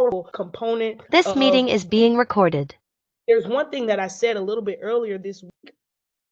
powerful component This meeting of. is being recorded. There's one thing that I said a little bit earlier this week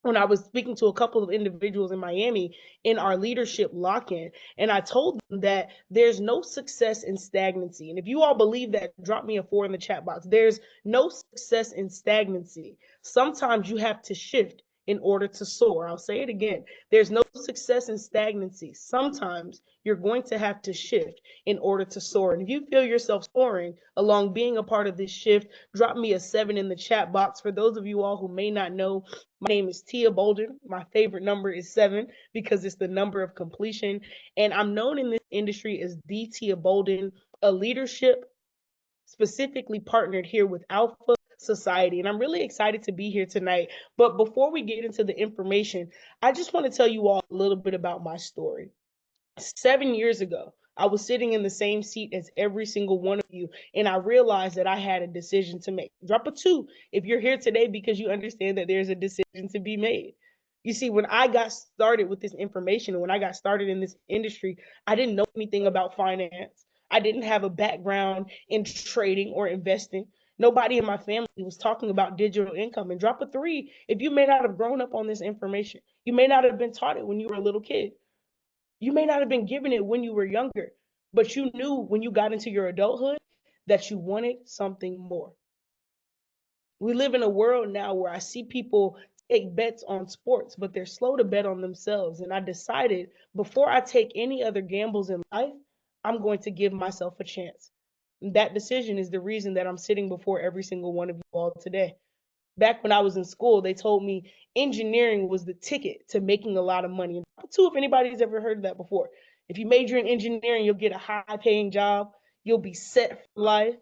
when I was speaking to a couple of individuals in Miami in our leadership lock-in, and I told them that there's no success in stagnancy. And if you all believe that, drop me a 4 in the chat box. There's no success in stagnancy. Sometimes you have to shift in order to soar. I'll say it again. There's no success in stagnancy. Sometimes you're going to have to shift in order to soar. And if you feel yourself soaring along being a part of this shift, drop me a 7 in the chat box. For those of you all who may not know, my name is Tia Bolden. My favorite number is 7 because it's the number of completion. And I'm known in this industry as the Tia Bolden, a leadership specifically partnered here with Alpha Society. And I'm really excited to be here tonight. But before we get into the information, I just want to tell you all a little bit about my story. 7 years ago, I was sitting in the same seat as every single one of you, and I realized that I had a decision to make. Drop a 2 if you're here today because you understand that there's a decision to be made. You see, when I got started with this information and when I got started in this industry, I didn't know anything about finance. I didn't have a background in trading or investing. Nobody in my family was talking about digital income. And drop a 3 if you may not have grown up on this information. You may not have been taught it when you were a little kid. You may not have been given it when you were younger, but you knew when you got into your adulthood that you wanted something more. We live in a world now where I see people take bets on sports, but they're slow to bet on themselves. And I decided before I take any other gambles in life, I'm going to give myself a chance. And that decision is the reason that I'm sitting before every single one of you all today. Back when I was in school, they told me engineering was the ticket to making a lot of money. And too, if anybody's ever heard that before, if you major in engineering, you'll get a high paying job, you'll be set for life.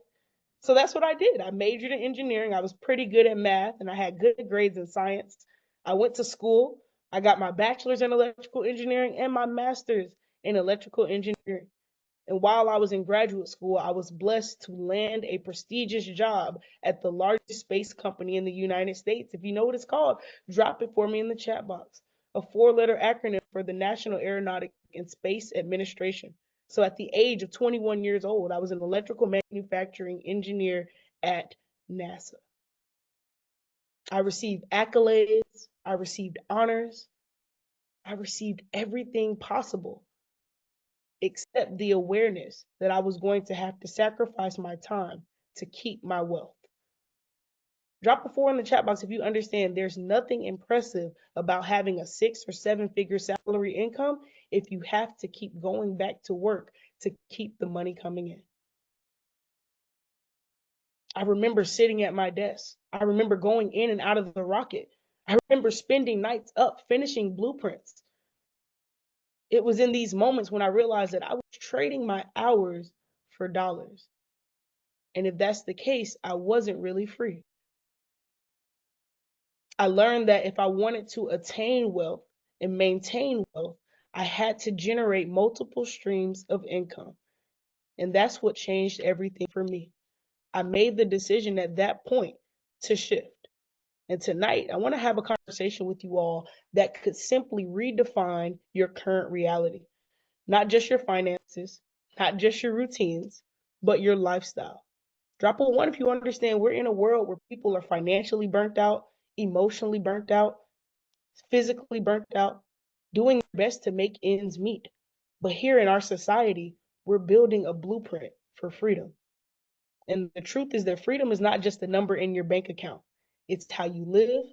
So that's what I did. I majored in engineering. I was pretty good at math and I had good grades in science. I went to school. I got my bachelor's in electrical engineering and my master's in electrical engineering. And while I was in graduate school, I was blessed to land a prestigious job at the largest space company in the United States. If you know what it's called, drop it for me in the chat box. A 4-letter acronym for the National Aeronautic and Space Administration. So at the age of 21 years old, I was an electrical manufacturing engineer at NASA. I received accolades, I received honors, I received everything possible except the awareness that I was going to have to sacrifice my time to keep my wealth. Drop a 4 in the chat box if you understand there's nothing impressive about having a 6 or 7-figure salary income if you have to keep going back to work to keep the money coming in. I remember sitting at my desk. I remember going in and out of the rocket. I remember spending nights up finishing blueprints. It was in these moments when I realized that I was trading my hours for dollars. And if that's the case, I wasn't really free. I learned that if I wanted to attain wealth and maintain wealth, I had to generate multiple streams of income. And that's what changed everything for me. I made the decision at that point to shift. And tonight, I want to have a conversation with you all that could simply redefine your current reality. Not just your finances, not just your routines, but your lifestyle. Drop a 1 if you understand we're in a world where people are financially burnt out, emotionally burnt out, physically burnt out, doing their best to make ends meet. But here in our society, we're building a blueprint for freedom. And the truth is that freedom is not just a number in your bank account. It's how you live,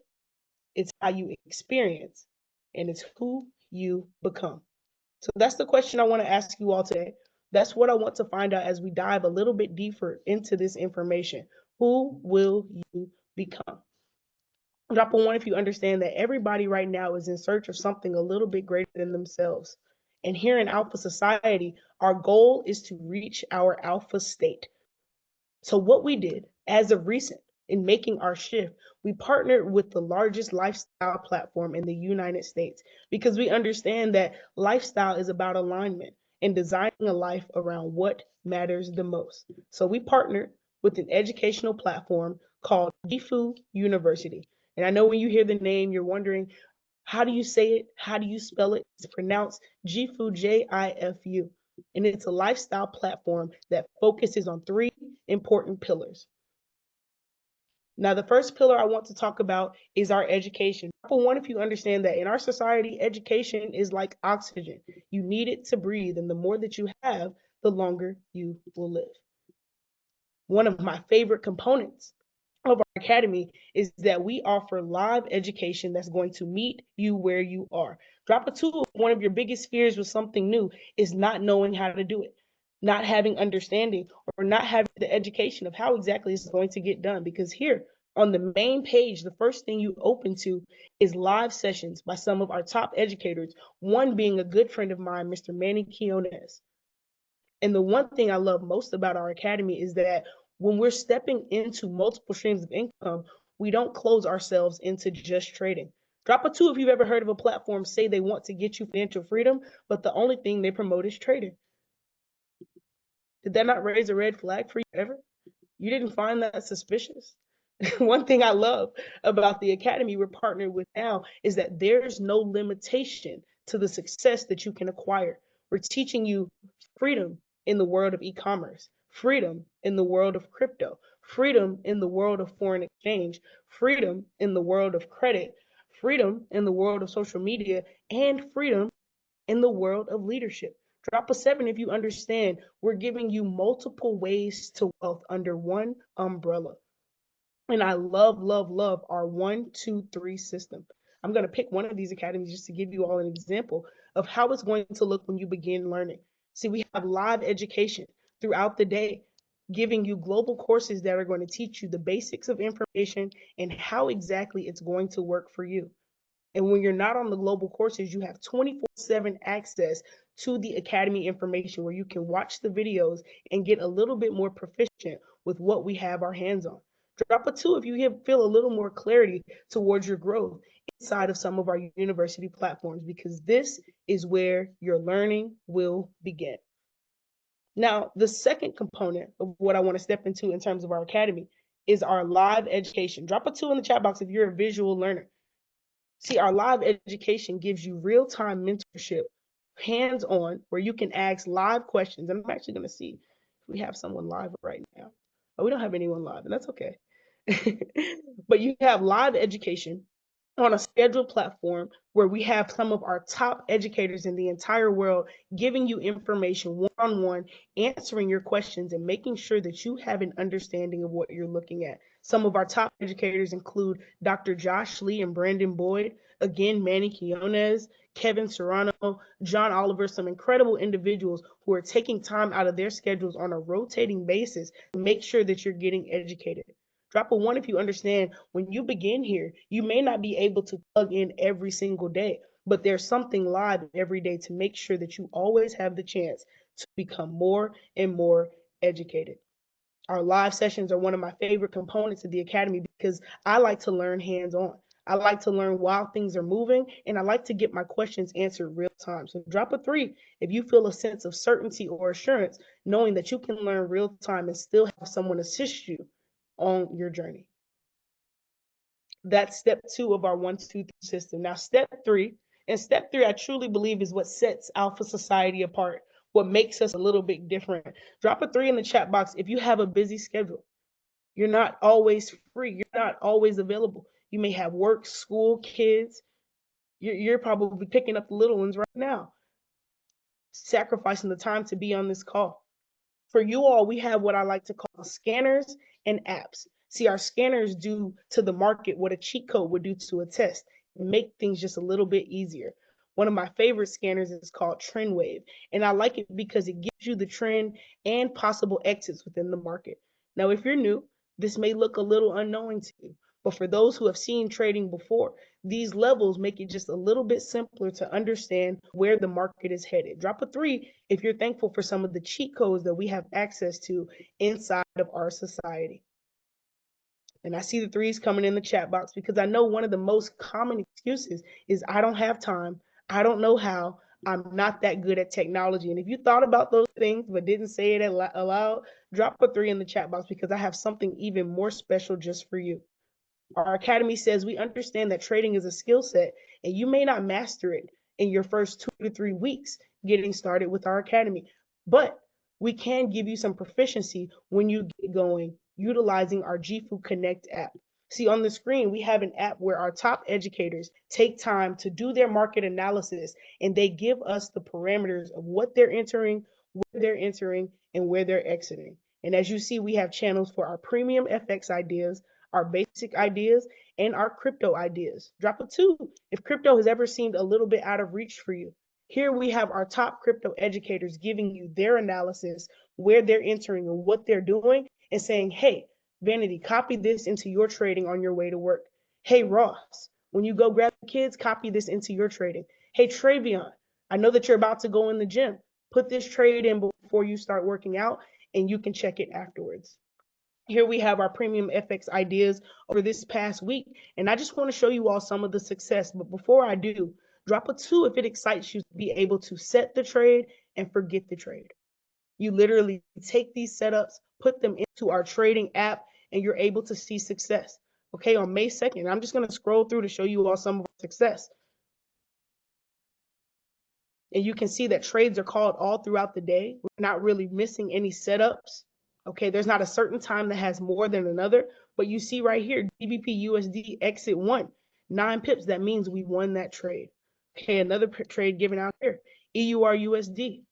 it's how you experience, and it's who you become. So that's the question I want to ask you all today. That's what I want to find out as we dive a little bit deeper into this information. Who will you become? Drop a 1 if you understand that everybody right now is in search of something a little bit greater than themselves. And here in Alpha Society, our goal is to reach our alpha state. So what we did as of recent in making our shift, we partnered with the largest lifestyle platform in the United States because we understand that lifestyle is about alignment and designing a life around what matters the most. So we partnered with an educational platform called Gifu University. And I know when you hear the name, you're wondering, how do you say it? How do you spell it? It's pronounced Gifu, Jifu. And it's a lifestyle platform that focuses on 3 important pillars. Now, the first pillar I want to talk about is our education. For one, if you understand that in our society, education is like oxygen. You need it to breathe, and the more that you have, the longer you will live. One of my favorite components of our academy is that we offer live education that's going to meet you where you are. Drop a two. One of your biggest fears with something new is not knowing how to do it, not having understanding, or not having the education of how exactly it's going to get done. Because here on the main page, the first thing you open to is live sessions by some of our top educators, one being a good friend of mine, Mr. Manny Quiones. And the one thing I love most about our academy is that when we're stepping into multiple streams of income, we don't close ourselves into just trading. Drop a two if you've ever heard of a platform say they want to get you financial freedom, but the only thing they promote is trading. Did that not raise a red flag for you ever? You didn't find that suspicious? One thing I love about the academy we're partnered with now is that there's no limitation to the success that you can acquire. We're teaching you freedom in the world of e-commerce, freedom in the world of crypto, freedom in the world of foreign exchange, freedom in the world of credit, freedom in the world of social media, and freedom in the world of leadership. Drop a seven if you understand we're giving you multiple ways to wealth under one umbrella. And I love, love, love our 1, 2, 3 system. I'm going to pick one of these academies just to give you all an example of how it's going to look when you begin learning. See, we have live education throughout the day, giving you global courses that are going to teach you the basics of information and how exactly it's going to work for you. And when you're not on the global courses, you have 24/7 access to the academy information where you can watch the videos and get a little bit more proficient with what we have our hands on. Drop a two if you feel a little more clarity towards your growth inside of some of our university platforms, because this is where your learning will begin. Now, the second component of what I want to step into in terms of our academy is our live education. Drop a two in the chat box if you're a visual learner. See, our live education gives you real-time mentorship, hands-on, where you can ask live questions. And I'm actually going to see if we have someone live right now. Oh, we don't have anyone live, and that's okay. But you have live education on a scheduled platform where we have some of our top educators in the entire world giving you information one-on-one, answering your questions, and making sure that you have an understanding of what you're looking at. Some of our top educators include Dr. Josh Lee and Brandon Boyd, again, Manny Quiones, Kevin Serrano, John Oliver, some incredible individuals who are taking time out of their schedules on a rotating basis to make sure that you're getting educated. Drop a one if you understand when you begin here, you may not be able to plug in every single day, but there's something live every day to make sure that you always have the chance to become more and more educated. Our live sessions are one of my favorite components of the academy because I like to learn hands-on. I like to learn while things are moving, and I like to get my questions answered real time. So drop a three if you feel a sense of certainty or assurance, knowing that you can learn real time and still have someone assist you on your journey. That's step two of our 1, 2, 3 system. Now, step three, and step three, I truly believe is what sets Alpha Society apart, what makes us a little bit different. Drop a three in the chat box if you have a busy schedule. You're not always free. You're not always available. You may have work, school, kids. You're probably picking up the little ones right now, sacrificing the time to be on this call. For you all, we have what I like to call scanners and apps. See, our scanners do to the market what a cheat code would do to a test, and make things just a little bit easier. One of my favorite scanners is called TrendWave, and I like it because it gives you the trend and possible exits within the market. Now, if you're new, this may look a little unknowing to you, but for those who have seen trading before, these levels make it just a little bit simpler to understand where the market is headed. Drop a three if you're thankful for some of the cheat codes that we have access to inside of our society. And I see the threes coming in the chat box because I know one of the most common excuses is I don't have time, I don't know how, I'm not that good at technology. And if you thought about those things but didn't say it aloud, drop a three in the chat box because I have something even more special just for you. Our academy says we understand that trading is a skill set and you may not master it in your first 2 to 3 weeks getting started with our academy, but We can give you some proficiency when you get going utilizing our GFU Connect app. See, on the screen, we have an app where our top educators take time to do their market analysis and they give us the parameters of what they're entering, where they're entering, and where they're exiting. And as you see, we have channels for our premium FX ideas, our basic ideas, and our crypto ideas. Drop a two if crypto has ever seemed a little bit out of reach for you. Here we have our top crypto educators giving you their analysis, where they're entering and what they're doing, and saying, hey, Vanity, copy this into your trading on your way to work. Hey, Ross, when you go grab the kids, copy this into your trading. Hey, Travion, I know that you're about to go in the gym. Put this trade in before you start working out, and you can check it afterwards. Here we have our premium FX ideas over this past week, and I just want to show you all some of the success. But before I do, drop a two if it excites you to be able to set the trade and forget the trade. You literally take these setups, put them into our trading app, and you're able to see success. Okay, on May 2nd, I'm just going to scroll through to show you all some of our success. And you can see that trades are called all throughout the day. We're not really missing any setups. Okay, there's not a certain time that has more than another, but you see right here, GBP USD exit 1, 9 pips. That means we won that trade. Okay, another trade given out here, EUR USD.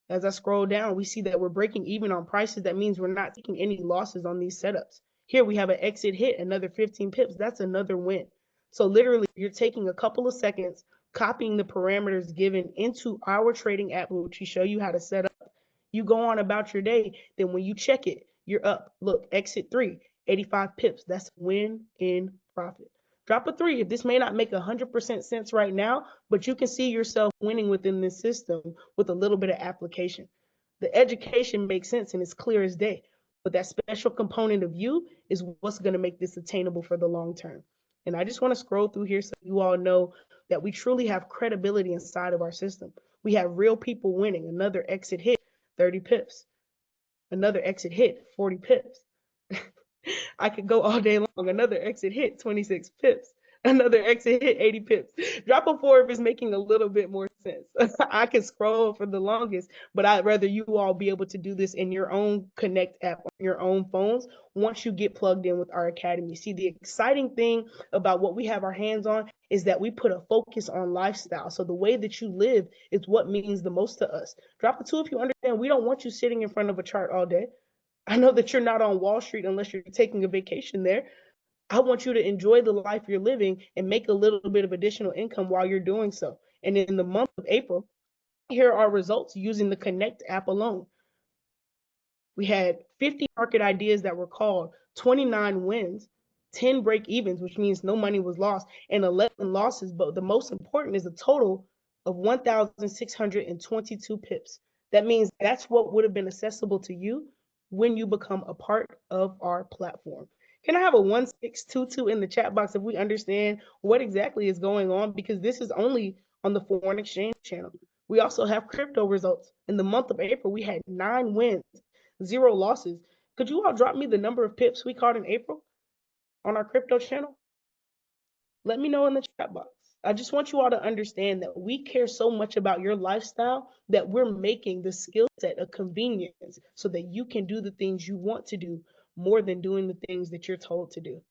As I scroll down, we see that we're breaking even on prices. That means we're not taking any losses on these setups. Here we have an exit hit, another 15 pips. That's another win. So literally, you're taking a couple of seconds, copying the parameters given into our trading app, which we show you how to set up. You go on about your day. Then when you check it, you're up. Look, exit 3, 85 pips. That's win in profit. Drop a three if this may not make 100% sense right now, but you can see yourself winning within this system with a little bit of application. The education makes sense and it's clear as day, but that special component of you is what's going to make this attainable for the long term. And I just want to scroll through here so you all know that we truly have credibility inside of our system. We have real people winning. Another exit hit, 30 pips. Another exit hit, 40 pips. I could go all day long. Another exit hit, 26 pips. Another exit hit, 80 pips. Drop a four if it's making a little bit more sense. I can scroll for the longest, but I'd rather you all be able to do this in your own Connect app on your own phones once you get plugged in with our academy. See, the exciting thing about what we have our hands on is that we put a focus on lifestyle. So the way that you live is what means the most to us. Drop a two if you understand we don't want you sitting in front of a chart all day. I know that you're not on Wall Street unless you're taking a vacation there. I want you to enjoy the life you're living and make a little bit of additional income while you're doing so. And in the month of April, here are results using the Connect app alone. We had 50 market ideas that were called, 29 wins, 10 break evens, which means no money was lost, and 11 losses. But the most important is a total of 1,622 pips. That means that's what would have been accessible to you when you become a part of our platform. Can I have a 1622 in the chat box if we understand what exactly is going on? Because this is only on the foreign exchange channel. We also have crypto results. In the month of April, we had 9 wins, 0 losses. Could you all drop me the number of pips we caught in April on our crypto channel? Let me know in the chat box. I just want you all to understand that we care so much about your lifestyle that we're making the skill set a convenience so that you can do the things you want to do more than doing the things that you're told to do.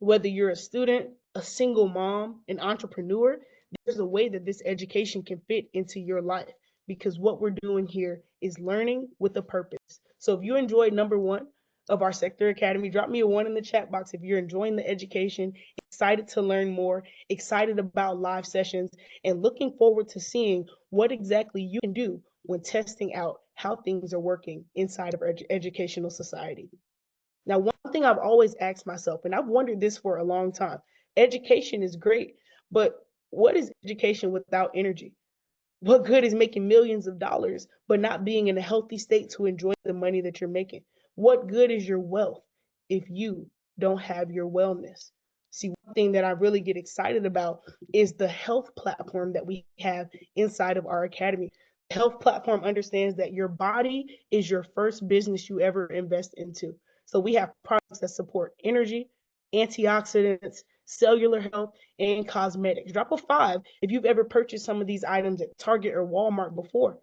Whether you're a student, a single mom, an entrepreneur, there's a way that this education can fit into your life because what we're doing here is learning with a purpose. So if you enjoyed number 1 of our Sector Academy, drop me a 1 in the chat box if you're enjoying the education, excited to learn more, excited about live sessions, and looking forward to seeing what exactly you can do when testing out how things are working inside of our educational society. Now, one thing I've always asked myself, and I've wondered this for a long time, education is great, but what is education without energy? What good is making millions of dollars, but not being in a healthy state to enjoy the money that you're making? What good is your wealth if you don't have your wellness? See, one thing that I really get excited about is the health platform that we have inside of our academy. The health platform understands that your body is your first business you ever invest into. So we have products that support energy, antioxidants, cellular health, and cosmetics. Drop a 5 if you've ever purchased some of these items at Target or Walmart before.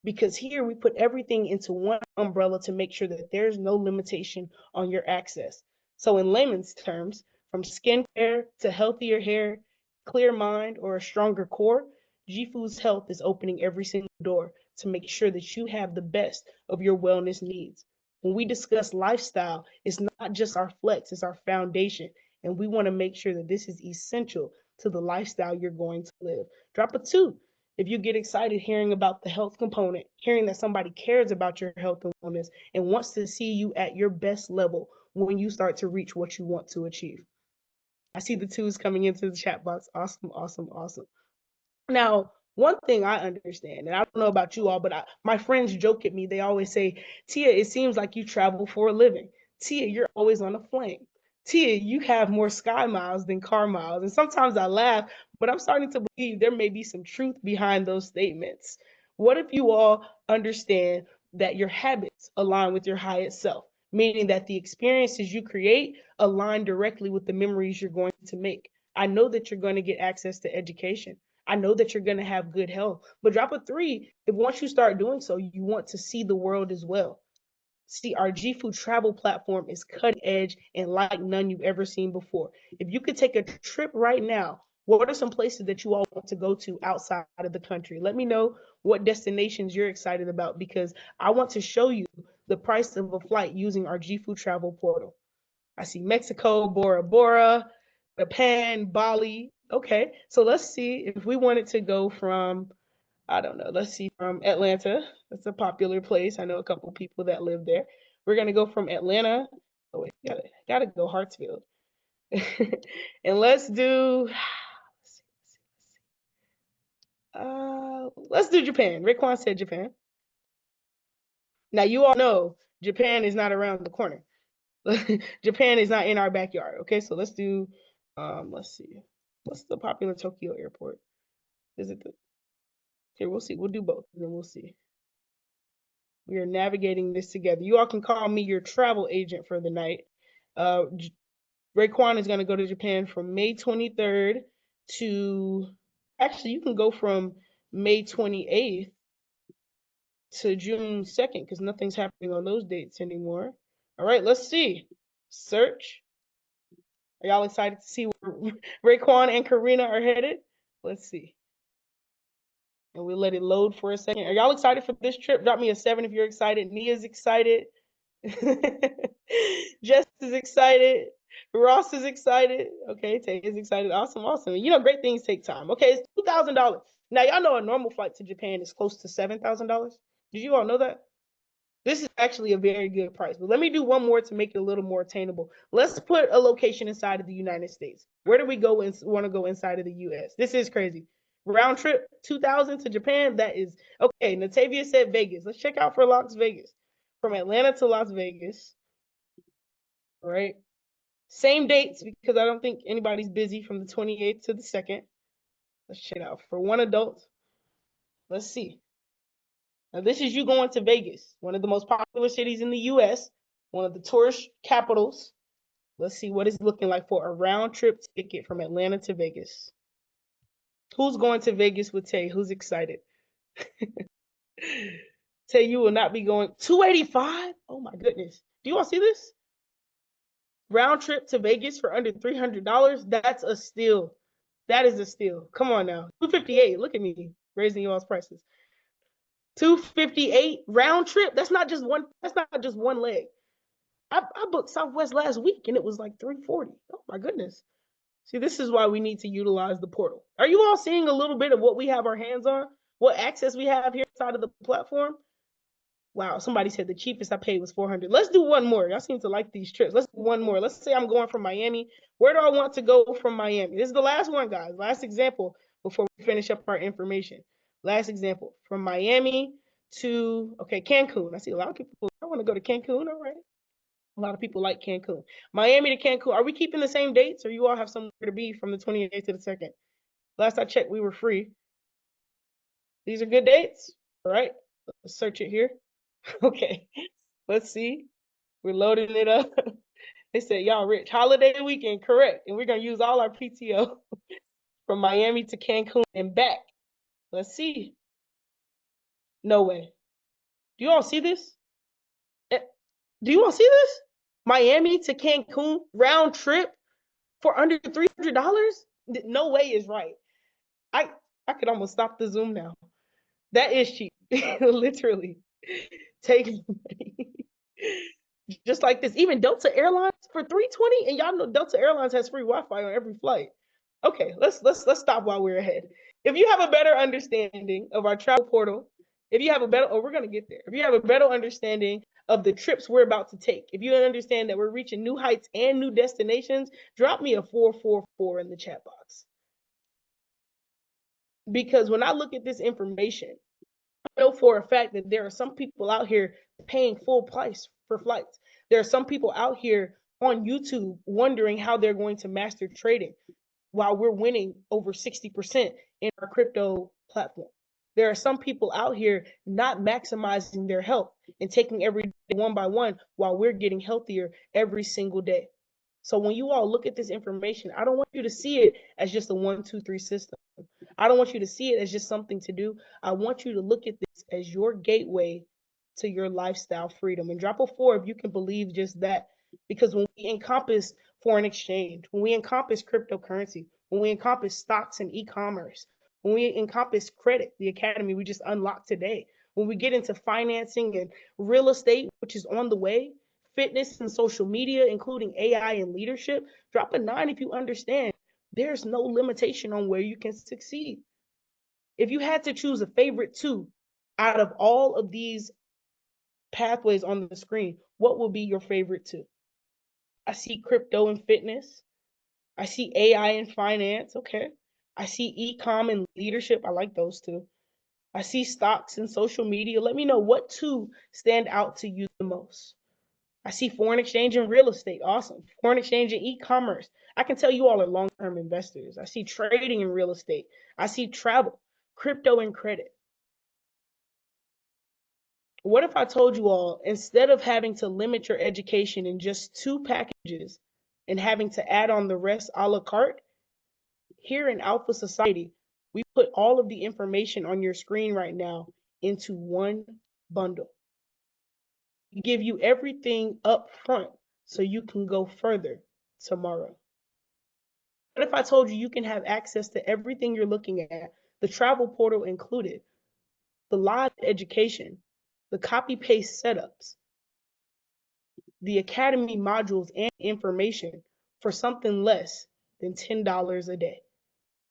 because here we put everything into one umbrella to make sure that there's no limitation on your access. So, in layman's terms, from skincare to healthier hair, clear mind, or a stronger core, G Food's Health is opening every single door to make sure that you have the best of your wellness needs. When we discuss lifestyle, it's not just our flex, it's our foundation. And we want to make sure that this is essential to the lifestyle you're going to live. Drop a two if you get excited hearing about the health component, hearing that somebody cares about your health and wellness and wants to see you at your best level when you start to reach what you want to achieve. I see the twos coming into the chat box. Awesome, awesome, awesome. Now, one thing I understand, and I don't know about you all, but my friends joke at me. They always say, Tia, it seems like you travel for a living. Tia, you're always on a plane. Tia, you have more sky miles than car miles. And sometimes I laugh, but I'm starting to believe there may be some truth behind those statements. What if you all understand that your habits align with your highest self, meaning that the experiences you create align directly with the memories you're going to make? I know that you're going to get access to education. I know that you're going to have good health, but drop a three if once you start doing so, you want to see the world as well. See, our G Food travel platform is cutting edge and like none you've ever seen before. If you could take a trip right now, what are some places that you all want to go to outside of the country? Let me know what destinations you're excited about because I want to show you the price of a flight using our G Food travel portal. I see Mexico, Bora Bora, Japan, Bali. Okay, so let's see if we wanted to go from, I don't know, let's see, from Atlanta. That's a popular place. I know a couple people that live there. We're gonna go from Atlanta. Oh wait, gotta go Hartsfield. And let's do Japan. Raekwon said Japan. Now you all know Japan is not around the corner. Japan is not in our backyard. Okay, so let's do let's see. What's the popular Tokyo airport? Is it the here, we'll see. We'll do both and then we'll see. We are navigating this together. You all can call me your travel agent for the night. Uh Raekwon is gonna go to Japan from May 23rd to actually you can go from May 28th to June 2nd because nothing's happening on those dates anymore. All right, let's see. Search. Are y'all excited to see where Raekwon and Karina are headed? Let's see. And we'll let it load for a second. Are y'all excited for this trip? Drop me a 7 if you're excited. Nia's excited. Jess is excited. Ross is excited. Okay, Tay is excited. Awesome, awesome. You know, great things take time. Okay, it's $2,000. Now, y'all know a normal flight to Japan is close to $7,000. Did you all know that? This is actually a very good price. But let me do one more to make it a little more attainable. Let's put a location inside of the United States. Where do we go and want to go inside of the US? This is crazy. Round trip 2000 to Japan. That is okay. Natavia said Vegas. Let's check out for Las Vegas. From Atlanta to Las Vegas. All right. Same dates because I don't think anybody's busy from the 28th to the 2nd. Let's check it out. For one adult, let's see. Now, this is you going to Vegas, one of the most popular cities in the US, one of the tourist capitals. Let's see what it's looking like for a round trip ticket from Atlanta to Vegas. Who's going to Vegas with Tay? Who's excited? Tay, you will not be going. 285? Oh my goodness. Do you all see this? Round trip to Vegas for under $300? That's a steal. That is a steal. Come on now. 258. Look at me raising y'all's prices. 258 round trip. That's not just one. That's not just one leg. I booked Southwest last week and it was like 340. Oh my goodness. See, this is why we need to utilize the portal. Are you all seeing a little bit of what we have our hands on? What access we have here inside of the platform? Wow, somebody said the cheapest I paid was 400. Let's do one more. Y'all seem to like these trips. Let's do one more. Let's say I'm going from Miami. Where do I want to go from Miami? This is the last one, guys. Last example before we finish up our information. Last example. From Miami to, okay, Cancun. I see a lot of people. I want to go to Cancun. All right. A lot of people like Cancun. Miami to Cancun. Are we keeping the same dates or you all have somewhere to be from the 28th to the 2nd? Last I checked, we were free. These are good dates. All right. Let's search it here. Okay. Let's see. We're loading it up. They said, y'all rich. Holiday weekend, correct. And we're going to use all our PTO from Miami to Cancun and back. Let's see. No way. Do you all see this? Eh, Do you all see this? Miami to Cancun round trip for under $300? No way is right. I I could almost stop the Zoom now. That is cheap. Literally. Take money. Just like this. Even Delta Airlines for 320, and y'all know Delta Airlines has free Wi-Fi on every flight. Okay, let's stop while we're ahead. If you have a better understanding of our travel portal, if you have a better, oh, we're gonna get there. If you have a better understanding of the trips we're about to take, if you understand that we're reaching new heights and new destinations, drop me a 444 in the chat box. Because when I look at this information, I know for a fact that there are some people out here paying full price for flights. There are some people out here on YouTube wondering how they're going to master trading while we're winning over 60% in our crypto platform. There are some people out here not maximizing their health and taking every day one by one while we're getting healthier every single day. So when you all look at this information, I don't want you to see it as just a 1, 2, 3 system. I don't want you to see it as just something to do. I want you to look at this as your gateway to your lifestyle freedom. And drop a four if you can believe just that. Because when we encompass foreign exchange, when we encompass cryptocurrency, when we encompass stocks and e-commerce, when we encompass credit, the academy we just unlocked today, when we get into financing and real estate, which is on the way, fitness and social media, including AI and leadership, drop a nine if you understand there's no limitation on where you can succeed. If you had to choose a favorite two out of all of these pathways on the screen, what will be your favorite two? I see crypto and fitness. I see AI and finance. Okay. I see e-com and leadership. I like those two. I see stocks and social media. Let me know what two stand out to you the most. I see foreign exchange and real estate. Awesome. Foreign exchange and e-commerce. I can tell you all are long-term investors. I see trading in real estate. I see travel, crypto, and credit. What if I told you all, instead of having to limit your education in just two packages and having to add on the rest a la carte, here in Alpha Society, we put all of the information on your screen right now into one bundle. We give you everything up front so you can go further tomorrow. What if I told you you can have access to everything you're looking at, the travel portal included, the live education, the copy paste setups, the academy modules and information for something less than $10 a day?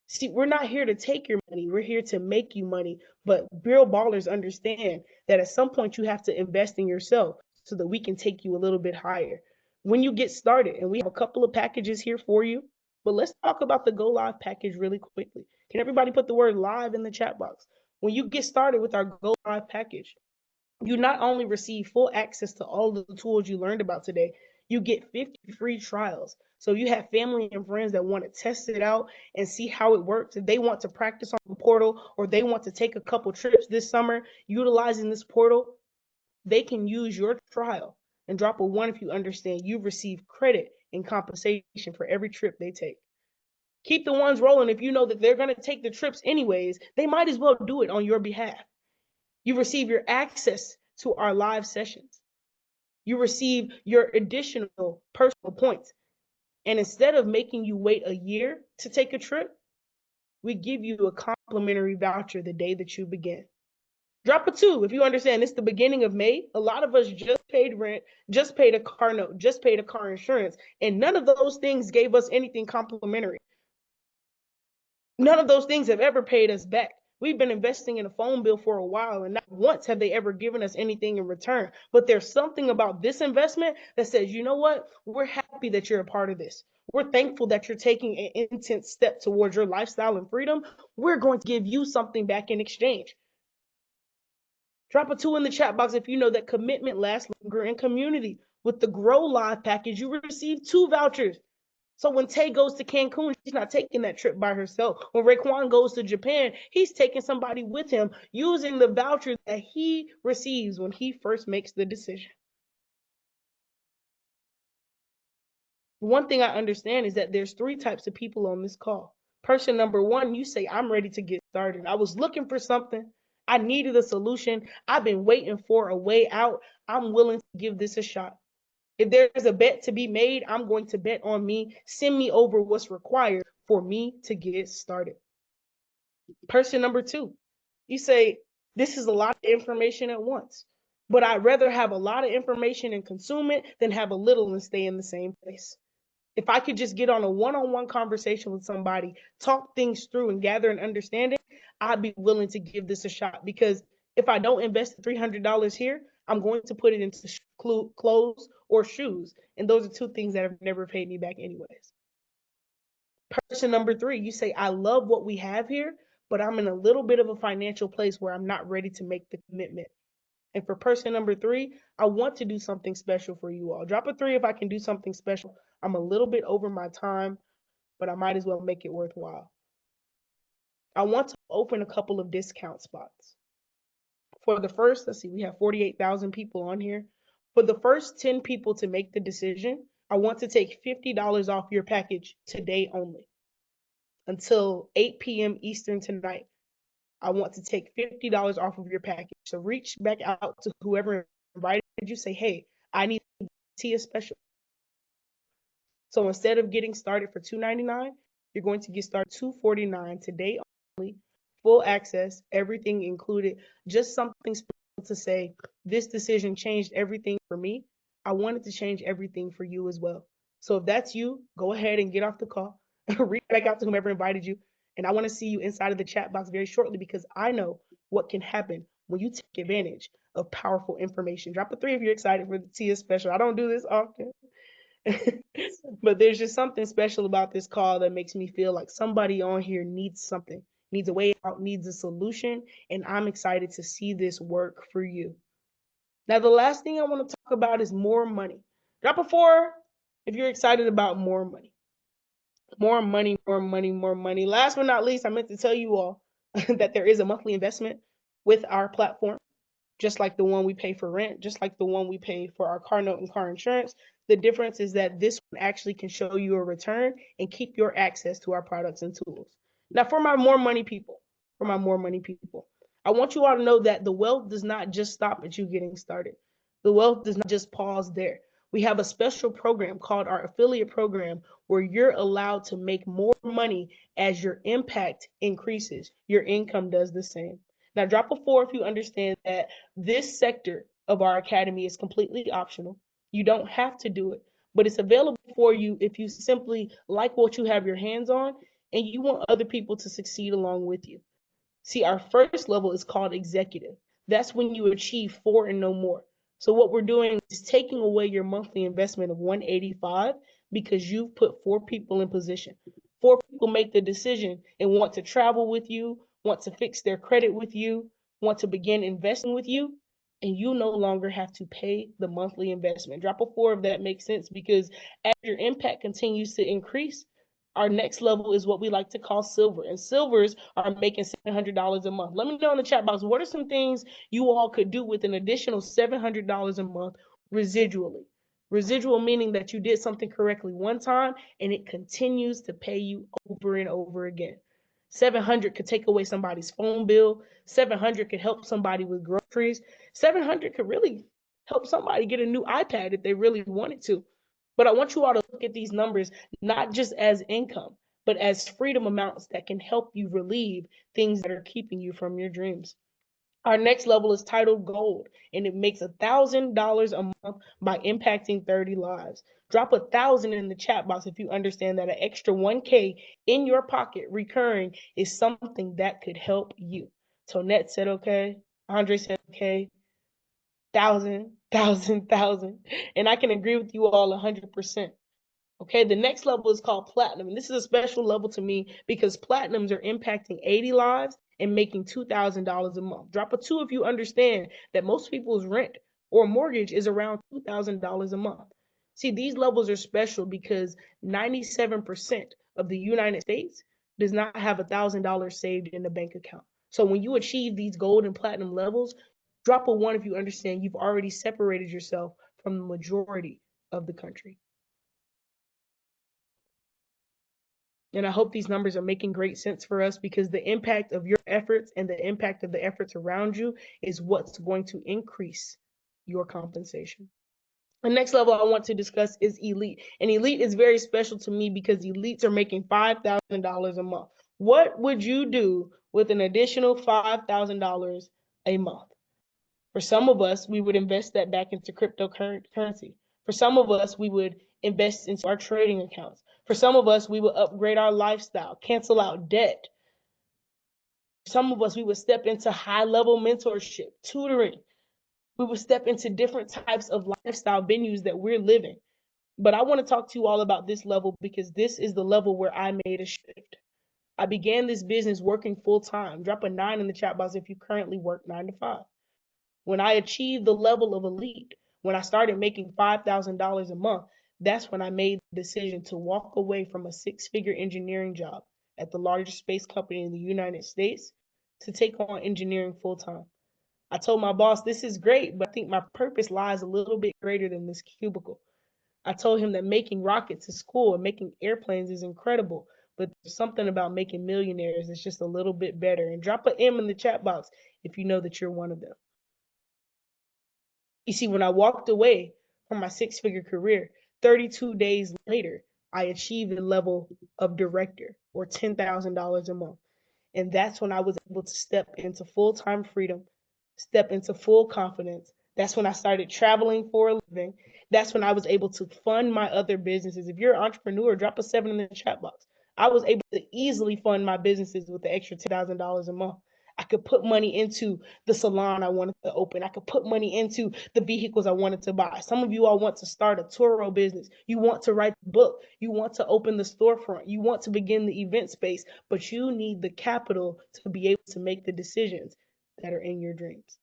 See, we're not here to take your money. We're here to make you money. But real ballers understand that at some point you have to invest in yourself so that we can take you a little bit higher. When you get started, and we have a couple of packages here for you, but let's talk about the Go Live package really quickly. Can everybody put the word live in the chat box? When you get started with our Go Live package, you not only receive full access to all of the tools you learned about today, you get 50 free trials. So you have family and friends that want to test it out and see how it works. If they want to practice on the portal or they want to take a couple trips this summer utilizing this portal, they can use your trial and drop a one if you understand you receive credit and compensation for every trip they take. Keep the ones rolling if you know that they're going to take the trips anyways. They might as well do it on your behalf. You receive your access to our live sessions. You receive your additional personal points. And instead of making you wait a year to take a trip, we give you a complimentary voucher the day that you begin. Drop a two if you understand it's the beginning of May. A lot of us just paid rent, just paid a car note, just paid a car insurance, and none of those things gave us anything complimentary. None of those things have ever paid us back. We've been investing in a phone bill for a while, and not once have they ever given us anything in return. But there's something about this investment that says, you know what? We're happy that you're a part of this. We're thankful that you're taking an intense step towards your lifestyle and freedom. We're going to give you something back in exchange. Drop a two in the chat box if you know that commitment lasts longer in community. With the Grow Live package, you receive 2 vouchers. So when Tay goes to Cancun, she's not taking that trip by herself. When Raekwon goes to Japan, he's taking somebody with him using the voucher that he receives when he first makes the decision. One thing I understand is that there's 3 types of people on this call. Person number 1, you say, I'm ready to get started. I was looking for something. I needed a solution. I've been waiting for a way out. I'm willing to give this a shot. If there's a bet to be made, I'm going to bet on me. Send me over what's required for me to get started. Person number two, you say, this is a lot of information at once, but I'd rather have a lot of information and consume it than have a little and stay in the same place. If I could just get on a one-on-one conversation with somebody, talk things through and gather an understanding, I'd be willing to give this a shot, because if I don't invest $300 here, I'm going to put it into clothes or shoes. And those are two things that have never paid me back anyways. Person number three, you say, I love what we have here, but I'm in a little bit of a financial place where I'm not ready to make the commitment. And for person number three, I want to do something special for you all. Drop a three if I can do something special. I'm a little bit over my time, but I might as well make it worthwhile. I want to open a couple of discount spots. For the first, let's see, we have 48,000 people on here. For the first 10 people to make the decision, I want to take $50 off your package today only until 8 p.m. Eastern tonight. I want to take $50 off of your package. So reach back out to whoever invited you. Say, hey, I need Tia special. So instead of getting started for $2.99, you're going to get started $2.49 today only, full access, everything included. Just something special to say, this decision changed everything for me. I wanted to change everything for you as well. So if that's you, go ahead and get off the call, reach back out to whomever invited you. And I want to see you inside of the chat box very shortly, because I know what can happen when you take advantage of powerful information. Drop a three if you're excited for the Tia special. I don't do this often. But there's just something special about this call that makes me feel like somebody on here needs something, needs a way out, needs a solution, and I'm excited to see this work for you. Now, the last thing I want to talk about is more money. Drop a four if you're excited about more money. More money, more money, more money. Last but not least, I meant to tell you all that there is a monthly investment with our platform, just like the one we pay for rent, just like the one we pay for our car note and car insurance. The difference is that this one actually can show you a return and keep your access to our products and tools. Now, for my more money people, I want you all to know that the wealth does not just stop at you getting started. The wealth does not just pause there. We have a special program called our affiliate program, where you're allowed to make more money as your impact increases. Your income does the same. Now, drop a four if you understand that this sector of our academy is completely optional. You don't have to do it, but it's available for you if you simply like what you have your hands on and you want other people to succeed along with you. See, our first level is called executive. That's when you achieve four and no more. So what we're doing is taking away your monthly investment of 185 because you've put four people in position. Four people make the decision and want to travel with you, want to fix their credit with you, want to begin investing with you, and you no longer have to pay the monthly investment. Drop a four if that makes sense, because as your impact continues to increase, our next level is what we like to call silver, and silvers are making $700 a month. Let me know in the chat box, what are some things you all could do with an additional $700 a month residually? Residual meaning that you did something correctly one time and it continues to pay you over and over again. 700 could take away somebody's phone bill. 700 could help somebody with groceries. 700 could really help somebody get a new iPad if they really wanted to. But I want you all to look at these numbers not just as income, but as freedom amounts that can help you relieve things that are keeping you from your dreams. Our next level is titled Gold, and it makes $1,000 a month by impacting 30 lives. Drop 1,000 in the chat box if you understand that an extra 1K in your pocket recurring is something that could help you. Tonette said okay. Andre said okay. Thousand. And I can agree with you all 100%. Okay, the next level is called platinum. And this is a special level to me because platinums are impacting 80 lives and making $2,000 a month. Drop a two if you understand that most people's rent or mortgage is around $2,000 a month. See, these levels are special because 97% of the United States does not have $1,000 saved in the bank account. So when you achieve these gold and platinum levels, drop a one if you understand you've already separated yourself from the majority of the country. And I hope these numbers are making great sense for us, because the impact of your efforts and the impact of the efforts around you is what's going to increase your compensation. The next level I want to discuss is elite. And elite is very special to me because elites are making $5,000 a month. What would you do with an additional $5,000 a month? For some of us, we would invest that back into cryptocurrency. For some of us, we would invest into our trading accounts. For some of us, we would upgrade our lifestyle, cancel out debt. For some of us, we would step into high-level mentorship, tutoring. We would step into different types of lifestyle venues that we're living. But I want to talk to you all about this level, because this is the level where I made a shift. I began this business working full time. Drop a 9 in the chat box if you currently work 9 to 5. When I achieved the level of elite, when I started making $5,000 a month, that's when I made the decision to walk away from a 6-figure engineering job at the largest space company in the United States to take on engineering full time. I told my boss, this is great, but I think my purpose lies a little bit greater than this cubicle. I told him that making rockets is cool and making airplanes is incredible, but there's something about making millionaires that's just a little bit better. And drop an M in the chat box if you know that you're one of them. You see, when I walked away from my 6-figure career, 32 days later, I achieved the level of director, or $10,000 a month. And that's when I was able to step into full-time freedom, step into full confidence. That's when I started traveling for a living. That's when I was able to fund my other businesses. If you're an entrepreneur, drop a 7 in the chat box. I was able to easily fund my businesses with the extra $10,000 a month. I could put money into the salon I wanted to open. I could put money into the vehicles I wanted to buy. Some of you all want to start a Turo business. You want to write the book. You want to open the storefront. You want to begin the event space, but you need the capital to be able to make the decisions that are in your dreams.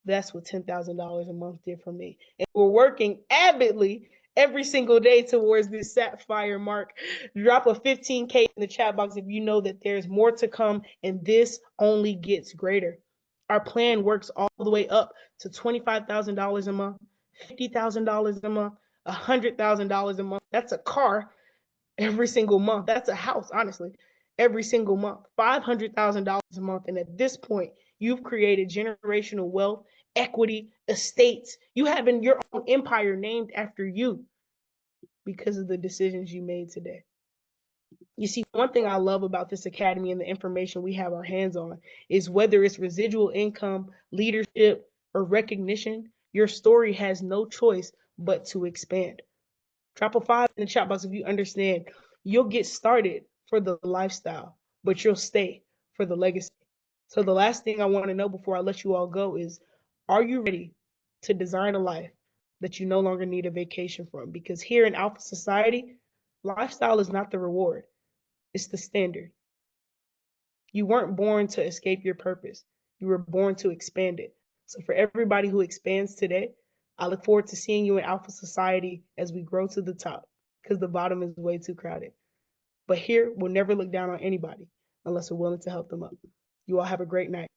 That's what $10,000 a month did for me. And we're working avidly every single day towards this sapphire mark. Drop a 15K in the chat box if you know that there's more to come, and this only gets greater. Our plan works all the way up to $25,000 a month, $50,000 a month, $100,000 a month. That's a car every single month. That's a house, honestly, every single month. $500,000 a month. And at this point, you've created generational wealth, equity, estates. You have your own empire named after you because of the decisions you made today. You see, one thing I love about this academy and the information we have our hands on is whether it's residual income, leadership, or recognition, your story has no choice but to expand. Drop a 5 in the chat box if you understand. You'll get started for the lifestyle, but you'll stay for the legacy. So the last thing I want to know before I let you all go is, are you ready to design a life that you no longer need a vacation from? Because here in Alpha Society, lifestyle is not the reward, it's the standard. You weren't born to escape your purpose. You were born to expand it. So for everybody who expands today, I look forward to seeing you in Alpha Society as we grow to the top, because the bottom is way too crowded. But here, we'll never look down on anybody unless we're willing to help them up. You all have a great night.